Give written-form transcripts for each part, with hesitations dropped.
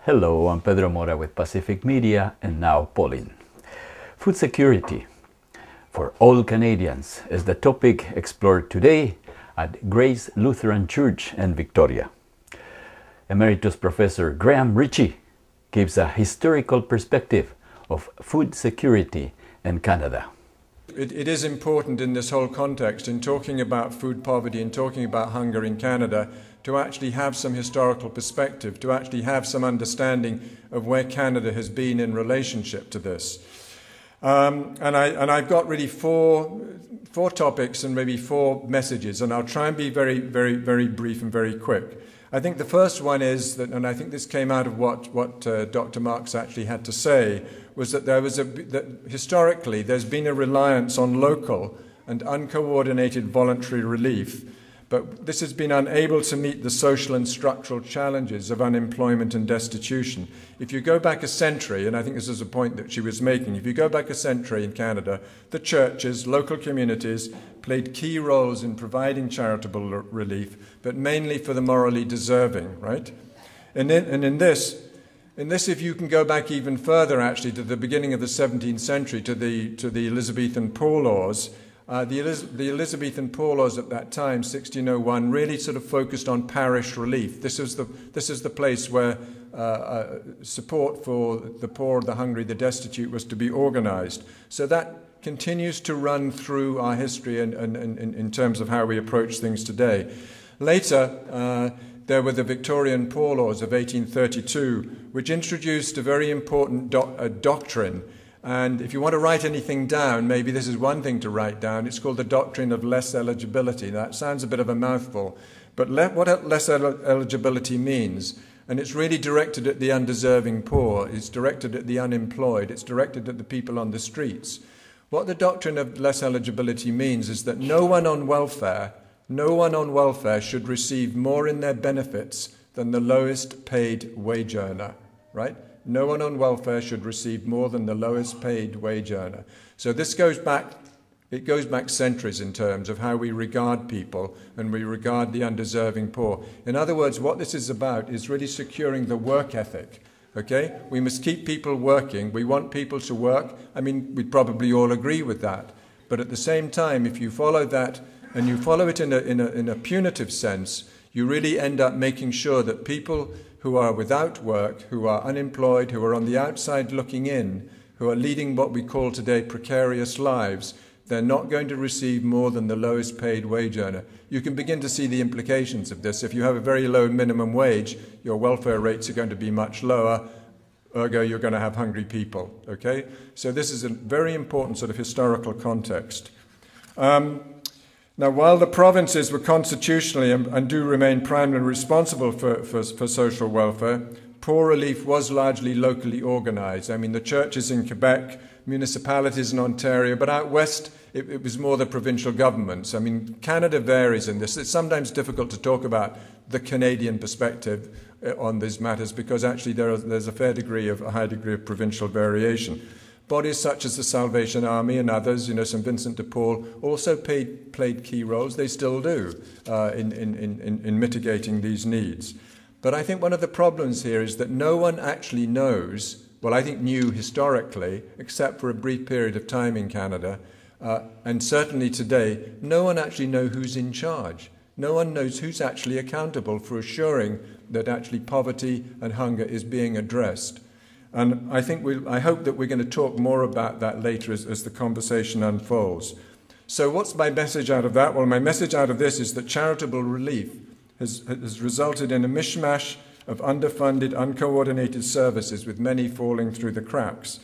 Hello, I'm Pedro Mora with Pacific Media, and now Pauline. Food security for all Canadians is the topic explored today at Grace Lutheran Church in Victoria. Emeritus Professor Graham Riches gives a historical perspective of food security in Canada. It is important in this whole context, in talking about food poverty and talking about hunger in Canada, to actually have some historical perspective, to actually have some understanding of where Canada has been in relationship to this. And I've got really four topics and maybe four messages, and I'll try and be very, very, very brief and very quick. I think the first one is that, and I think this came out of what Dr. Marks actually had to say, was that that historically there's been a reliance on local and uncoordinated voluntary relief, but this has been unable to meet the social and structural challenges of unemployment and destitution. If you go back a century, and I think this is a point that she was making, if you go back a century in Canada, the churches, local communities, played key roles in providing charitable relief, but mainly for the morally deserving, right? And in this, if you can go back even further, actually, to the beginning of the 17th century, to the Elizabethan Poor Laws, the Elizabethan Poor Laws at that time, 1601, really sort of focused on parish relief. This is the place where support for the poor, the hungry, the destitute was to be organized. So that continues to run through our history and in terms of how we approach things today. Later, there were the Victorian Poor Laws of 1832, which introduced a very important doctrine. And if you want to write anything down, maybe this is one thing to write down. It's called the doctrine of less eligibility. That sounds a bit of a mouthful, but what less eligibility means, and it's really directed at the undeserving poor, it's directed at the unemployed, it's directed at the people on the streets. What the doctrine of less eligibility means is that no one on welfare should receive more in their benefits than the lowest paid wage earner, right? No one on welfare should receive more than the lowest paid wage earner. So this goes back centuries in terms of how we regard people and we regard the undeserving poor. In other words, what this is about is really securing the work ethic. Okay? We must keep people working. We want people to work. I mean, we'd probably all agree with that. But at the same time, if you follow that and you follow it in a punitive sense, you really end up making sure that people who are without work, who are unemployed, who are on the outside looking in, who are leading what we call today precarious lives, they're not going to receive more than the lowest paid wage earner. You can begin to see the implications of this. If you have a very low minimum wage, your welfare rates are going to be much lower, ergo you're going to have hungry people, okay? So this is a very important sort of historical context. Now, while the provinces were constitutionally and do remain primarily responsible for social welfare, poor relief was largely locally organized. I mean, the churches in Quebec, municipalities in Ontario, but out west, it was more the provincial governments. I mean, Canada varies in this. It's sometimes difficult to talk about the Canadian perspective on these matters because actually there's a high degree of provincial variation. Bodies such as the Salvation Army and others, St. Vincent de Paul, also played key roles. They still do in mitigating these needs. But I think one of the problems here is that no one actually knows, well, I think knew historically, except for a brief period of time in Canada, and certainly today, no one actually knows who's in charge. No one knows who's actually accountable for assuring that actually poverty and hunger is being addressed. And I hope that we're going to talk more about that later as the conversation unfolds. So what's my message out of that? Well, my message out of this is that charitable relief has resulted in a mishmash of underfunded, uncoordinated services, with many falling through the cracks.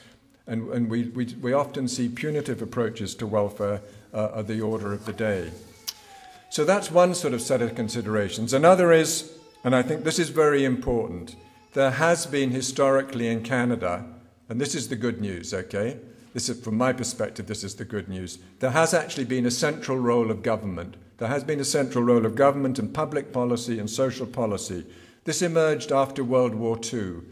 And we often see punitive approaches to welfare are the order of the day. So that's one sort of set of considerations. Another is, and I think this is very important, there has been historically in Canada, and this is the good news, okay? This is, from my perspective, this is the good news. There has actually been a central role of government. There has been a central role of government and public policy and social policy. This emerged after World War II.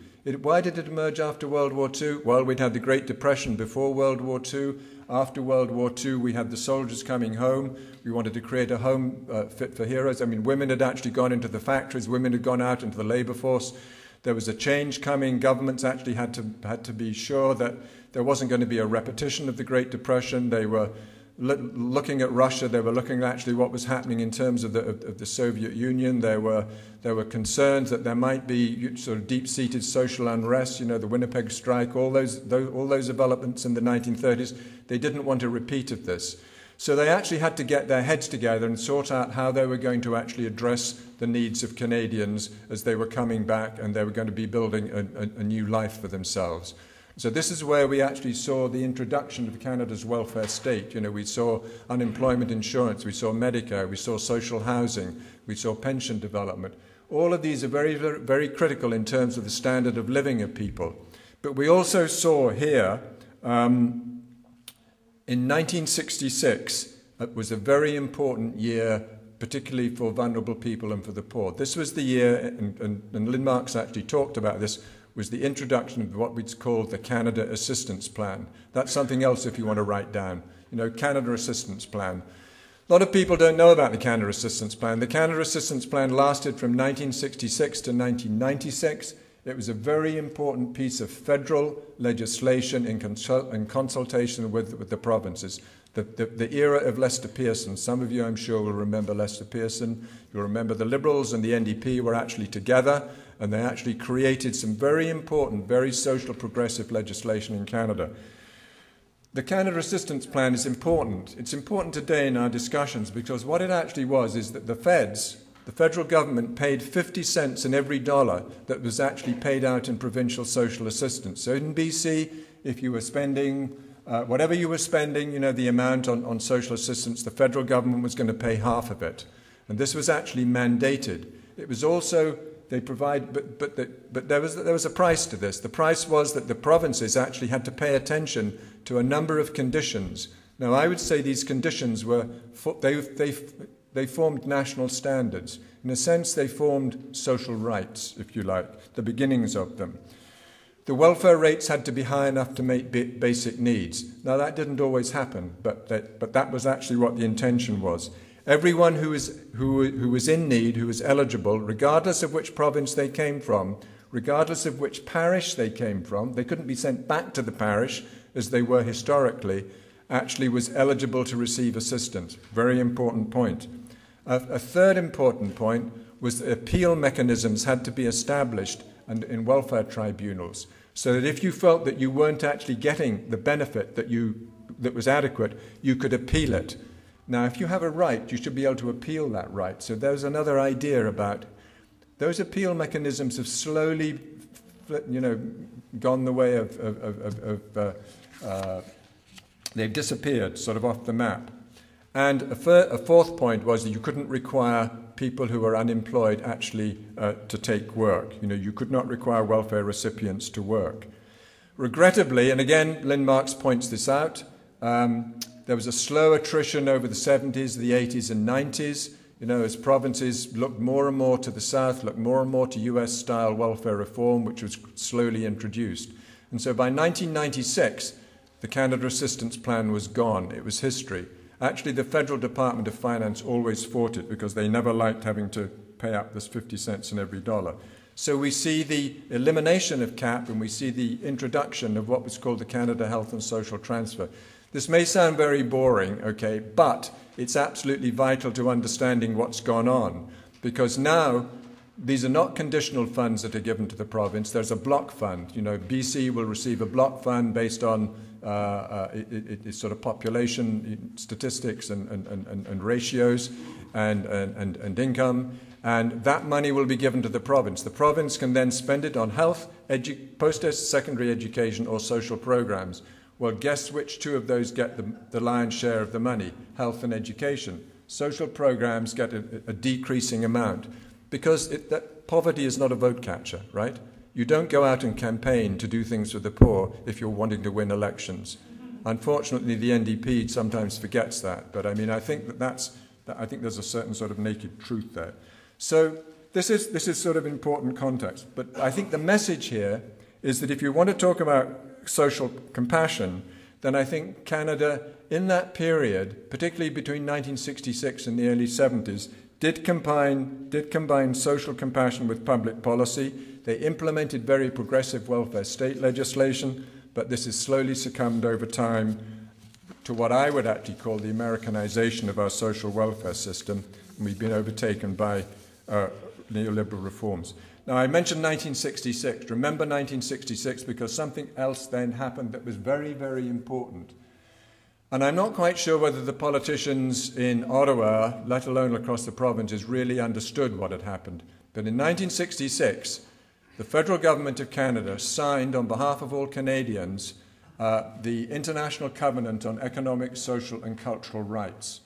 Why did it emerge after World War II? Well, we'd had the Great Depression before World War II. After World War II, we had the soldiers coming home. We wanted to create a home fit for heroes. I mean, women had actually gone into the factories. Women had gone out into the labor force. There was a change coming. Governments actually had to be sure that there wasn't going to be a repetition of the Great Depression. They were looking at Russia. They were looking at actually what was happening in terms of the Soviet Union. There were concerns that there might be sort of deep-seated social unrest. You know, the Winnipeg strike, all those developments in the 1930s. They didn't want a repeat of this. So they actually had to get their heads together and sort out how they were going to actually address the needs of Canadians as they were coming back and they were going to be building a new life for themselves. So this is where we actually saw the introduction of Canada's welfare state. You know, we saw unemployment insurance, we saw Medicare, we saw social housing, we saw pension development. All of these are very, very, very critical in terms of the standard of living of people. But we also saw here, in 1966, it was a very important year, particularly for vulnerable people and for the poor. This was the year, and Lynn Marks actually talked about this, was the introduction of what we'd call the Canada Assistance Plan. That's something else if you want to write down. You know, Canada Assistance Plan. A lot of people don't know about the Canada Assistance Plan. The Canada Assistance Plan lasted from 1966 to 1996. It was a very important piece of federal legislation in consultation with the provinces. The era of Lester Pearson, some of you I'm sure will remember Lester Pearson. You'll remember the Liberals and the NDP were actually together and they actually created some very important, very social progressive legislation in Canada. The Canada Assistance Plan is important. It's important today in our discussions because what it actually was is that the federal government paid 50 cents in every dollar that was actually paid out in provincial social assistance. So in BC, if you were spending, whatever you were spending, you know, the amount on social assistance, the federal government was going to pay half of it. And this was actually mandated. It was also, they provide, but there was a price to this. The price was that the provinces actually had to pay attention to a number of conditions. Now, I would say these conditions were, they formed national standards. In a sense, they formed social rights, if you like, the beginnings of them. The welfare rates had to be high enough to meet basic needs. Now, that didn't always happen, but that was actually what the intention was. Everyone who was in need, who was eligible, regardless of which province they came from, regardless of which parish they came from, they couldn't be sent back to the parish as they were historically, actually was eligible to receive assistance. Very important point. A third important point was that appeal mechanisms had to be established in welfare tribunals, so that if you felt that you weren't actually getting the benefit that was adequate, you could appeal it. Now, if you have a right, you should be able to appeal that right. So there's another idea about those appeal mechanisms have slowly, you know, gone the way they've disappeared sort of off the map. And a fourth point was that you couldn't require people who were unemployed actually to take work. You know, you could not require welfare recipients to work. Regrettably, and again, Lynn Marks points this out, there was a slow attrition over the 70s, the 80s and 90s, you know, as provinces looked more and more to the south, looked more and more to US-style welfare reform, which was slowly introduced. And so by 1996, the Canada Assistance Plan was gone. It was history. Actually, the Federal Department of Finance always fought it because they never liked having to pay up this 50 cents in every dollar. So we see the elimination of CAP and we see the introduction of what was called the Canada Health and Social Transfer. This may sound very boring, okay, but it's absolutely vital to understanding what's gone on, because now these are not conditional funds that are given to the province. There's a block fund. You know, BC will receive a block fund based on it's sort of population statistics and ratios and income, and that money will be given to the province. The province can then spend it on health, post-secondary education, or social programs. Well, guess which two of those get the lion's share of the money? Health and education. Social programs get a decreasing amount because that poverty is not a vote catcher, right? You don't go out and campaign to do things for the poor if you're wanting to win elections. Unfortunately, the NDP sometimes forgets that, but I mean, I think I think there's a certain sort of naked truth there. So this is sort of important context, but I think the message here is that if you want to talk about social compassion, then I think Canada, in that period, particularly between 1966 and the early 70s, did combine social compassion with public policy. They implemented very progressive welfare state legislation, but this has slowly succumbed over time to what I would actually call the Americanization of our social welfare system, and we've been overtaken by neoliberal reforms. Now, I mentioned 1966. Remember 1966 because something else then happened that was very, very important. And I'm not quite sure whether the politicians in Ottawa, let alone across the provinces, really understood what had happened. But in 1966, the federal government of Canada signed on behalf of all Canadians the International Covenant on Economic, Social and Cultural Rights.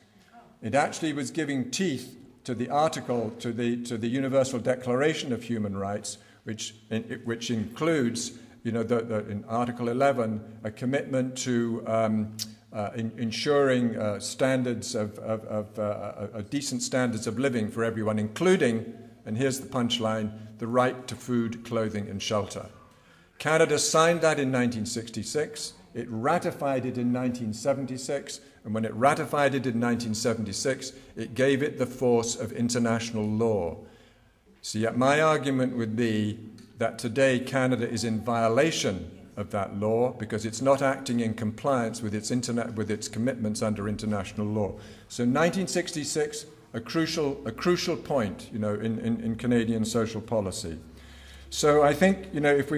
It actually was giving teeth to the article, to the Universal Declaration of Human Rights, which includes, in Article 11, a commitment to ensuring standards of decent standards of living for everyone, including, and here's the punchline, the right to food, clothing and shelter. Canada signed that in 1966. It ratified it in 1976. And when it ratified it in 1976, it gave it the force of international law. So yet my argument would be that today Canada is in violation of that law because it's not acting in compliance with its commitments under international law. So 1966, a crucial point, in Canadian social policy. So I think, if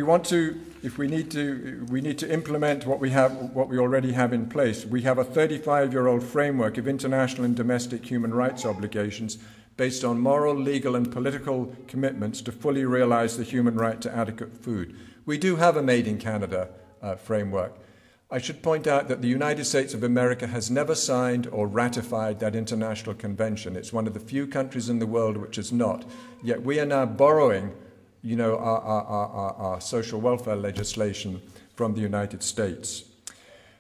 we need to implement what we already have in place. We have a 35-year-old framework of international and domestic human rights obligations based on moral, legal, and political commitments to fully realize the human right to adequate food. We do have a Made in Canada framework. I should point out that the United States of America has never signed or ratified that international convention. It's one of the few countries in the world which has not. Yet we are now borrowing our social welfare legislation from the United States.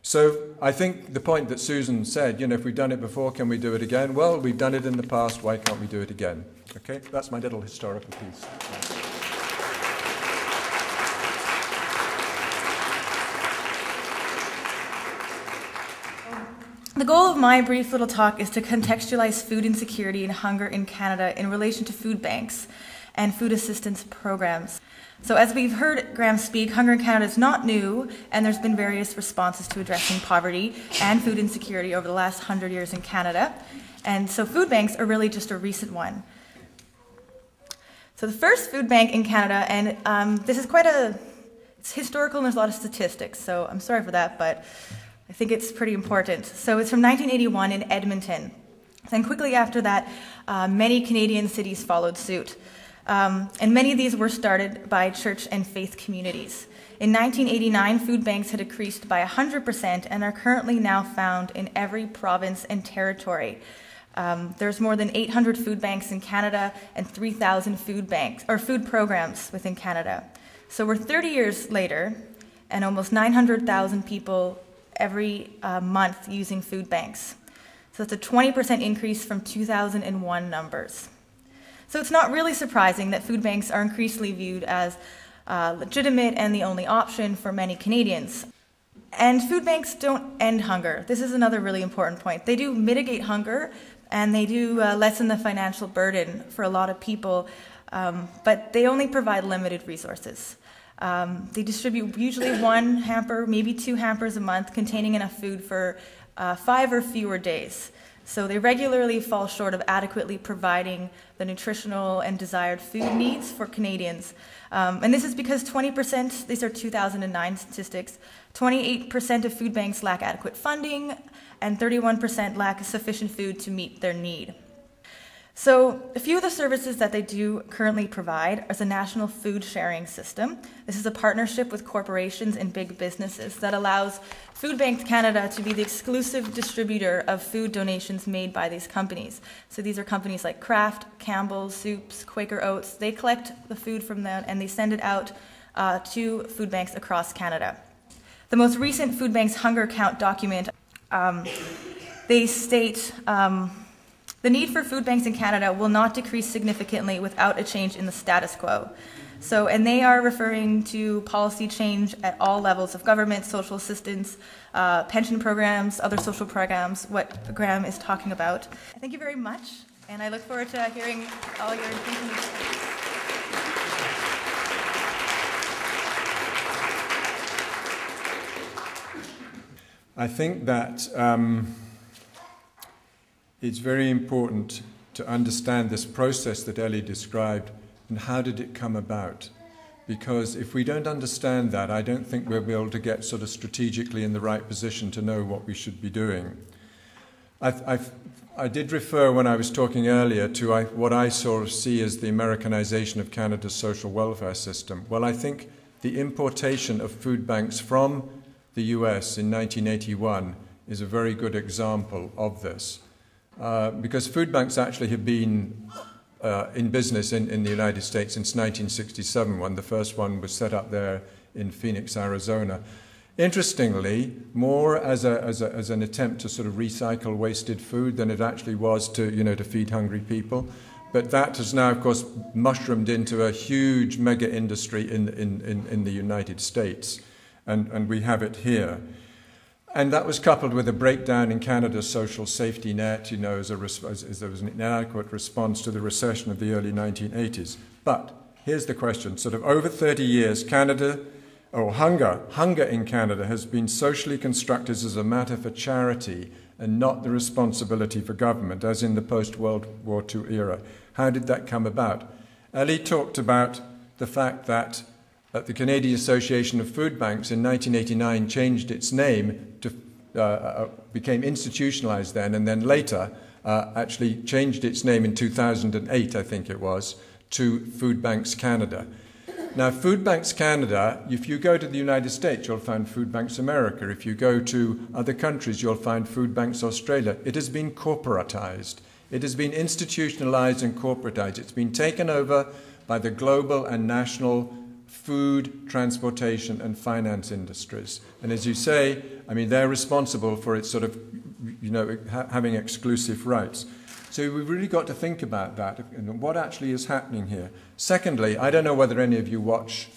So I think the point that Susan said, if we've done it before, can we do it again? Well, we've done it in the past, why can't we do it again? Okay, that's my little historical piece. The goal of my brief little talk is to contextualize food insecurity and hunger in Canada in relation to food banks and food assistance programs. So as we've heard Graham speak, hunger in Canada is not new, and there's been various responses to addressing poverty and food insecurity over the last 100 years in Canada. And so food banks are really just a recent one. So the first food bank in Canada, and this is it's historical and there's a lot of statistics, so I'm sorry for that, but I think it's pretty important. So it's from 1981 in Edmonton. Then quickly after that, many Canadian cities followed suit. And many of these were started by church and faith communities. In 1989, food banks had increased by 100% and are currently now found in every province and territory. There's more than 800 food banks in Canada and 3,000 food programs within Canada. So we're 30 years later, and almost 900,000 people every month using food banks. So that's a 20% increase from 2001 numbers. So it's not really surprising that food banks are increasingly viewed as legitimate and the only option for many Canadians. And food banks don't end hunger. This is another really important point. They do mitigate hunger, and they do lessen the financial burden for a lot of people, but they only provide limited resources. They distribute usually one hamper, maybe 2 hampers a month containing enough food for 5 or fewer days. So they regularly fall short of adequately providing the nutritional and desired food needs for Canadians. And this is because 20%, these are 2009 statistics, 28% of food banks lack adequate funding, and 31% lack sufficient food to meet their need. So a few of the services that they do currently provide is a national food sharing system. This is a partnership with corporations and big businesses that allows Food Banks Canada to be the exclusive distributor of food donations made by these companies. So these are companies like Kraft, Campbell's, Soups, Quaker Oats. They collect the food from them and they send it out to food banks across Canada. The most recent Food Banks Hunger Count document, they state the need for food banks in Canada will not decrease significantly without a change in the status quo. So, and they are referring to policy change at all levels of government, social assistance, pension programs, other social programs, what Graham is talking about. Thank you very much, and I look forward to hearing all your thinking. I think that it's very important to understand this process that Ellie described and how did it come about. Because if we don't understand that, I don't think we'll be able to get sort of strategically in the right position to know what we should be doing. I did refer when I was talking earlier to what I sort of see as the Americanization of Canada's social welfare system. Well, I think the importation of food banks from the US in 1981 is a very good example of this. Because food banks actually have been in business in the United States since 1967, when the first one was set up there in Phoenix, Arizona. Interestingly, more as an attempt to sort of recycle wasted food than it actually was to feed hungry people. But that has now, of course, mushroomed into a huge mega industry in the United States, and we have it here. And that was coupled with a breakdown in Canada's social safety net, as there was an inadequate response to the recession of the early 1980s. But here's the question. Sort of over 30 years, hunger in Canada has been socially constructed as a matter for charity and not the responsibility for government, as in the post-World War II era. How did that come about? Ellie talked about the fact that the Canadian Association of Food Banks in 1989 changed its name to became institutionalized then, and then later actually changed its name in 2008, I think it was, to Food Banks Canada. Now, Food Banks Canada, if you go to the United States, you'll find Food Banks America. If you go to other countries, you'll find Food Banks Australia. It has been corporatized. It has been institutionalized and corporatized. It's been taken over by the global and national food, transportation, and finance industries. And as you say, I mean, they're responsible for its sort of, having exclusive rights. So we've really got to think about that and what actually is happening here. Secondly, I don't know whether any of you watch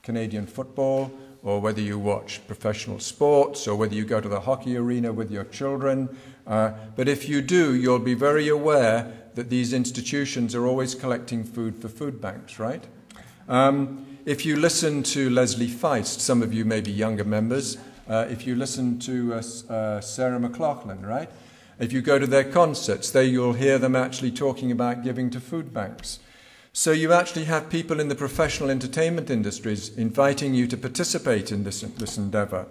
Canadian football or whether you watch professional sports or whether you go to the hockey arena with your children. But if you do, you'll be very aware that these institutions are always collecting food for food banks, right? If you listen to Leslie Feist, some of you may be younger members, if you listen to Sarah McLachlan, right? If you go to their concerts, there you'll hear them actually talking about giving to food banks. So you actually have people in the professional entertainment industries inviting you to participate in this endeavor.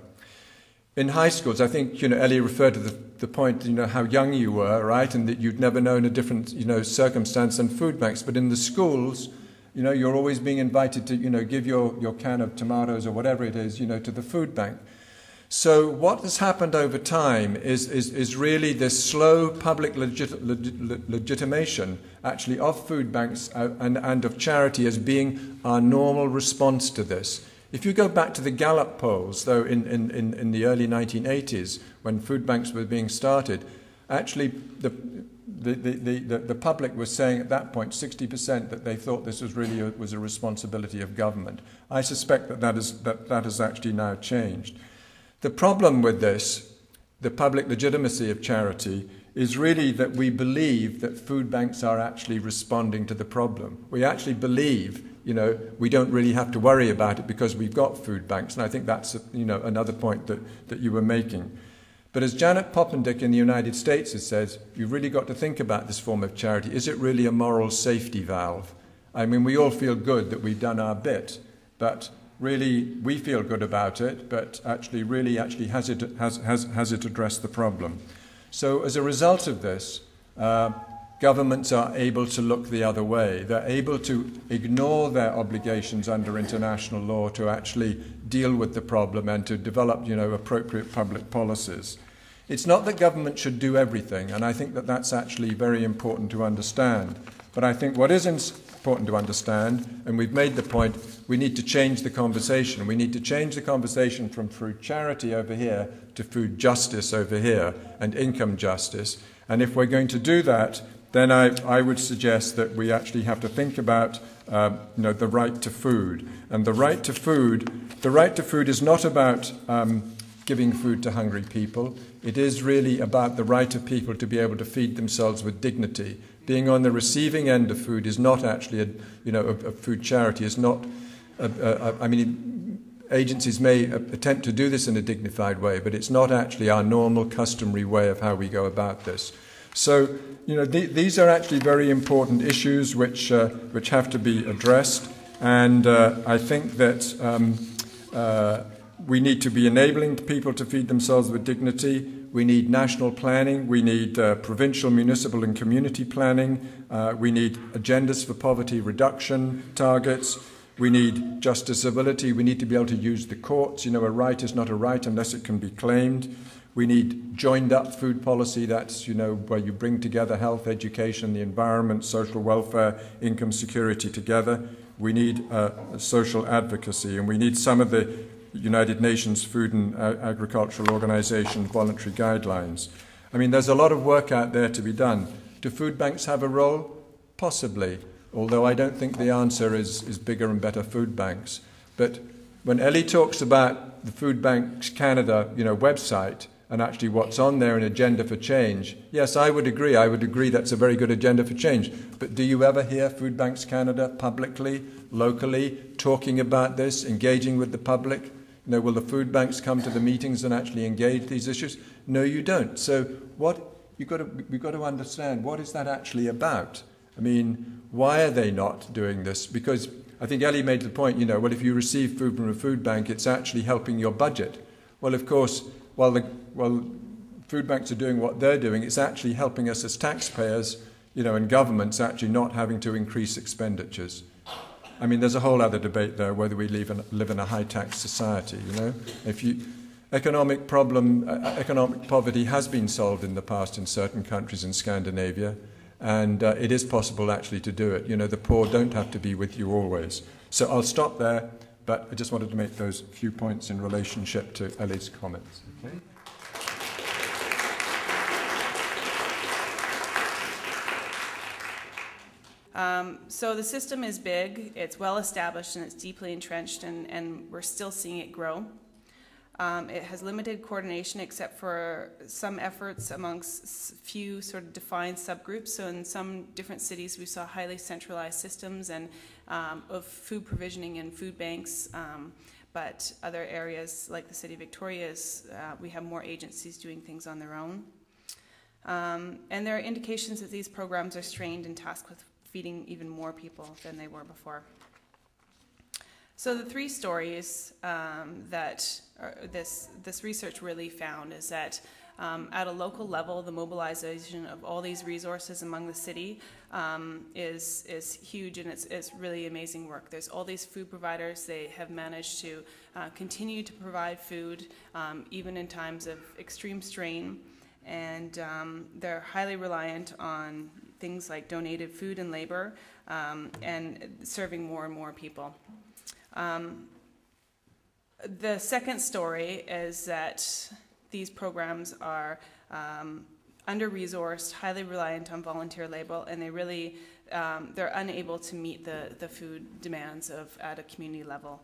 In high schools, I think, Ellie referred to the point, how young you were, right? And that you'd never known a different, circumstance than food banks. But in the schools, you're always being invited to, give your can of tomatoes or whatever it is, to the food bank. So what has happened over time is really this slow public legitimation, actually, of food banks and of charity as being our normal response to this. If you go back to the Gallup polls, though, in the early 1980s, when food banks were being started, actually the public was saying at that point, 60%, that they thought this was really was a responsibility of government. I suspect that has actually now changed. The problem with this, the public legitimacy of charity, is really that we believe that food banks are actually responding to the problem. We actually believe, we don't really have to worry about it because we've got food banks. And I think that's, another point that you were making. But as Janet Poppendick in the United States has said, you've really got to think about this form of charity. Is it really a moral safety valve? I mean, we all feel good that we've done our bit, but really, we feel good about it, but actually has it addressed the problem? So as a result of this, governments are able to look the other way. They're able to ignore their obligations under international law to actually deal with the problem and to develop, appropriate public policies. It's not that government should do everything, and I think that that's actually very important to understand. But I think what is important to understand, and we've made the point, we need to change the conversation. We need to change the conversation from food charity over here to food justice over here and income justice. And if we're going to do that, then I would suggest that we actually have to think about the right to food. And the right to food is not about giving food to hungry people. It is really about the right of people to be able to feed themselves with dignity. Being on the receiving end of food is not actually a food charity. Is not. agencies may attempt to do this in a dignified way, but it's not actually our normal, customary way of how we go about this. So, these are actually very important issues which have to be addressed, and I think that we need to be enabling people to feed themselves with dignity. We need national planning. We need provincial, municipal, and community planning. We need agendas for poverty reduction targets. We need justiciability. We need to be able to use the courts. A right is not a right unless it can be claimed. We need joined-up food policy. That's, where you bring together health, education, the environment, social welfare, income security together. We need social advocacy, and we need some of the United Nations Food and Agricultural Organization voluntary guidelines. There's a lot of work out there to be done. Do food banks have a role? Possibly. Although I don't think the answer is bigger and better food banks. But when Ellie talks about the Food Banks Canada, website, and actually what's on there, an agenda for change, yes, I would agree. I would agree that's a very good agenda for change. But do you ever hear Food Banks Canada publicly, locally, talking about this, engaging with the public? Will the food banks come to the meetings and actually engage these issues? No, you don't. So we've got to understand, what is that actually about? Why are they not doing this? Because I think Ellie made the point, if you receive food from a food bank, it's actually helping your budget. Well, of course, while food banks are doing what they're doing, it's actually helping us as taxpayers, and governments actually not having to increase expenditures. There's a whole other debate there, whether we live in a high-tax society, Economic poverty has been solved in the past in certain countries in Scandinavia, and it is possible actually to do it. The poor don't have to be with you always. So I'll stop there, but I just wanted to make those few points in relationship to Ellie's comments. Okay. So the system is big, it's well established, and it's deeply entrenched, and we're still seeing it grow. It has limited coordination except for some efforts amongst few sort of defined subgroups. So in some different cities we saw highly centralized systems and of food provisioning and food banks, but other areas like the city of Victoria, we have more agencies doing things on their own. And there are indications that these programs are strained and tasked with feeding even more people than they were before. So the three stories that this research really found is that at a local level, the mobilization of all these resources among the city is huge, and it's really amazing work. There's all these food providers. They have managed to continue to provide food even in times of extreme strain, and they're highly reliant on things like donated food and labor and serving more and more people. The second story is that these programs are under-resourced, highly reliant on volunteer labor, and they really they're unable to meet the food demands at a community level.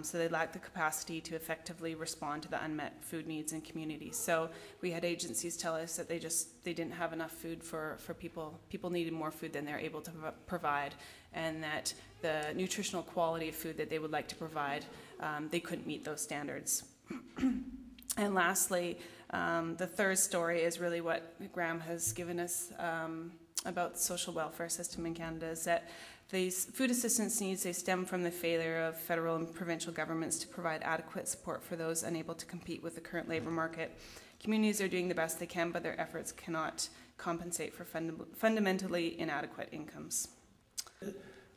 So they lack the capacity to effectively respond to the unmet food needs in communities. So we had agencies tell us that they didn't have enough food for people. People needed more food than they're able to provide, and that the nutritional quality of food that they would like to provide, they couldn't meet those standards. And lastly, the third story is really what Graham has given us about the social welfare system in Canada, is that these food assistance needs, they stem from the failure of federal and provincial governments to provide adequate support for those unable to compete with the current labor market. Communities are doing the best they can, but their efforts cannot compensate for fundamentally inadequate incomes.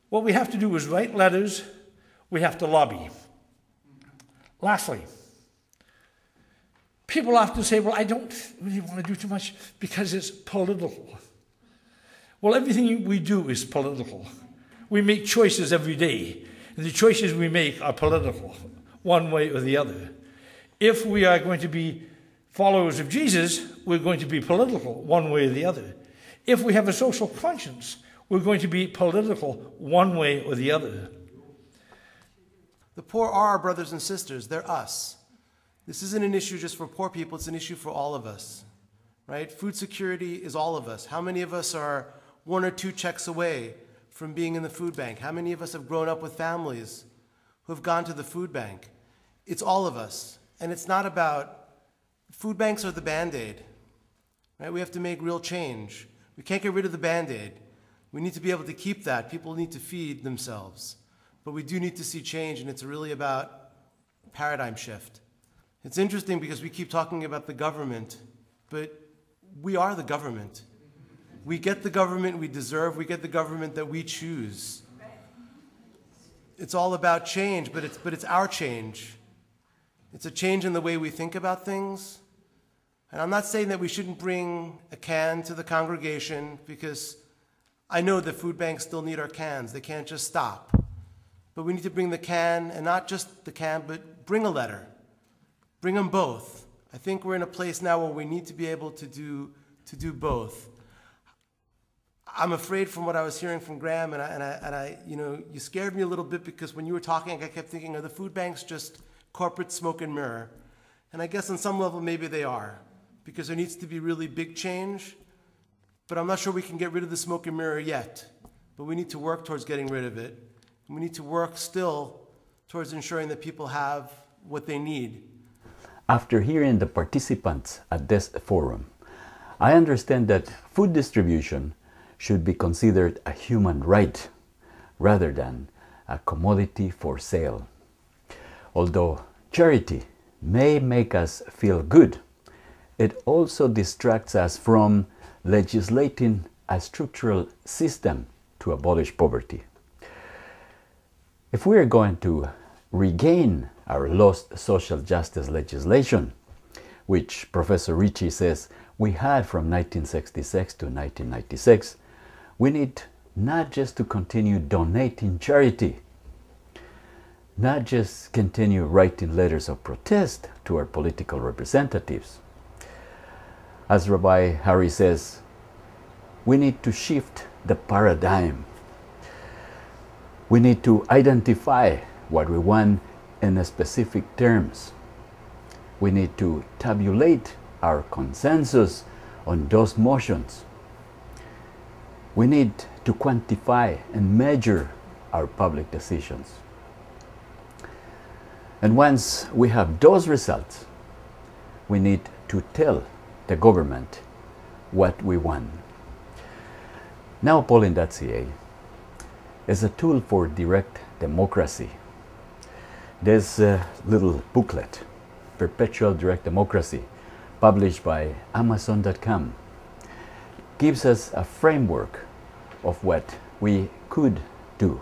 What we have to do is write letters, we have to lobby. Lastly, people often say, well, I don't really want to do too much because it's political. Well, everything we do is political. We make choices every day, and the choices we make are political, one way or the other. If we are going to be followers of Jesus, we're going to be political, one way or the other. If we have a social conscience, we're going to be political, one way or the other. The poor are our brothers and sisters. They're us. This isn't an issue just for poor people. It's an issue for all of us, right? Food security is all of us. How many of us are one or two checks away from being in the food bank? How many of us have grown up with families who have gone to the food bank? it's all of us. And it's not about, food banks are the Band-Aid, right? We have to make real change. We can't get rid of the Band-Aid. We need to be able to keep that. People need to feed themselves. But we do need to see change, and it's really about paradigm shift. It's interesting because we keep talking about the government, but we are the government. We get the government we deserve. We get the government that we choose. It's all about change, but it's our change. It's a change in the way we think about things. And I'm not saying that we shouldn't bring a can to the congregation, because I know that food banks still need our cans. They can't just stop. But we need to bring the can, and not just the can, but bring a letter. Bring them both. I think we're in a place now where we need to be able to do both. I'm afraid from what I was hearing from Graham, and I, you scared me a little bit, because when you were talking, I kept thinking, are the food banks just corporate smoke and mirror? And I guess on some level, maybe they are, because there needs to be really big change. But I'm not sure we can get rid of the smoke and mirror yet. But we need to work towards getting rid of it. And we need to work still towards ensuring that people have what they need. After hearing the participants at this forum, I understand that food distribution should be considered a human right rather than a commodity for sale. Although charity may make us feel good, it also distracts us from legislating a structural system to abolish poverty. If we are going to regain our lost social justice legislation, which Professor Riches says we had from 1966 to 1996, we need not just to continue donating charity, not just continue writing letters of protest to our political representatives. As Rabbi Harry says, we need to shift the paradigm. We need to identify what we want in specific terms. We need to tabulate our consensus on those motions. We need to quantify and measure our public decisions. And once we have those results, we need to tell the government what we want. Now Polling.ca is a tool for direct democracy. This little booklet, Perpetual Direct Democracy, published by Amazon.com, gives us a framework of what we could do.